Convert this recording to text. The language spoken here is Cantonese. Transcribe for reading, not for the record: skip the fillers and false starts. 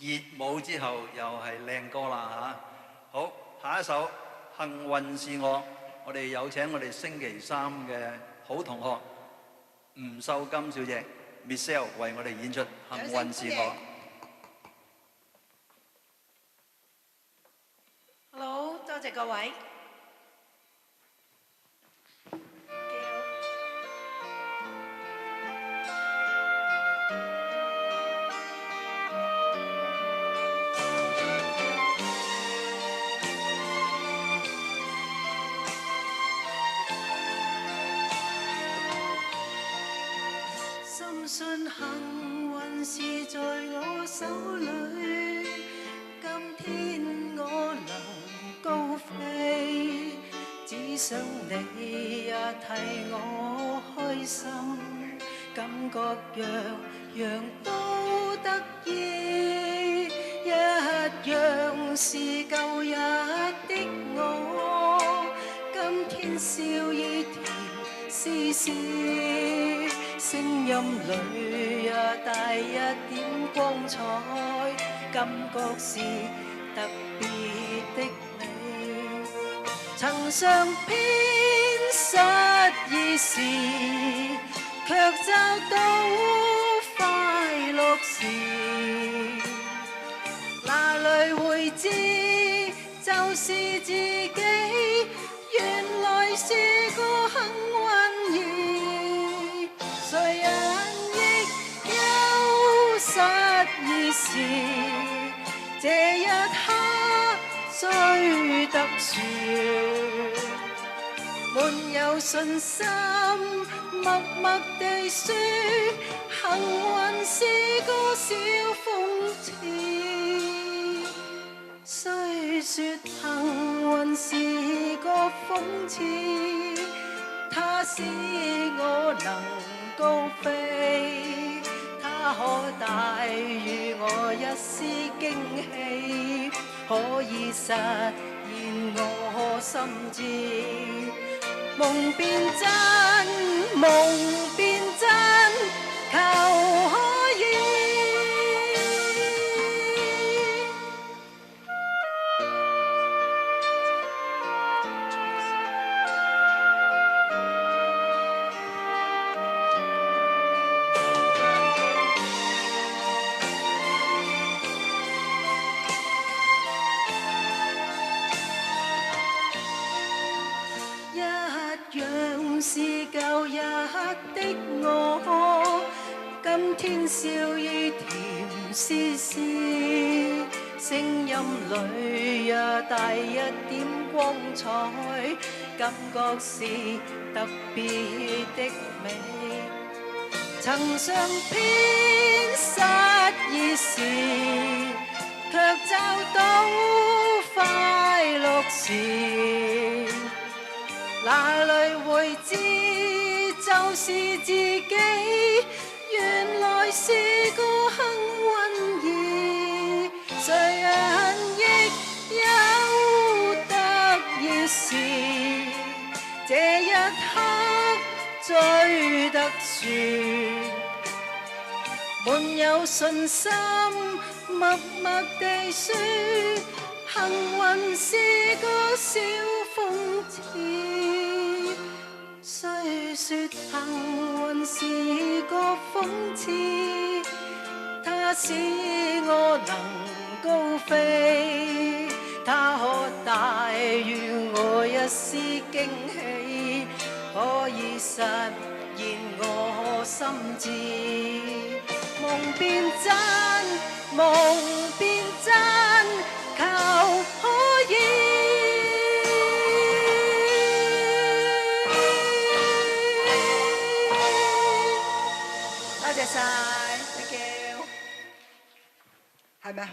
熱舞之後又係靚歌啦嚇。好，下一首《幸運是我》，我哋有請我哋星期三嘅好同學吳秀金小姐 Michelle 為我哋演出《幸運是我》。Hello， 多謝各位。深信幸運是在我手裏，今天我能高飛，只想你也替我開心，感覺樣都得意，一樣是舊日的我，今天笑意甜絲絲，聲音裏也帶一點光彩，感覺是特別的美。曾嘗遍失意時，卻找到快樂時，哪裏會知就是自己，原來是個幸運兒。誰人亦有失意時，這一刻最特殊，沒有信心，默默地說，幸運是個小諷刺。雖說幸運是個諷刺，它使我能高飛，它可帶予我一絲驚喜，可以實現我心志。夢變真，夢變真，求可以。是舊日的我，今天笑意甜絲絲，聲音裏也帶一點光彩，感覺是特別的美。曾嘗遍失意時，卻找到快樂時，哪裏會知就是自己，原來是個幸運兒。誰人亦有得意時，這一刻最特殊，沒有信心，默默地說，幸運是個小諷刺。雖說幸運是個諷刺，它使我能高飛，它可帶予我一絲驚喜，可以實現我心志。夢變真，夢變真，求可以。多謝晒。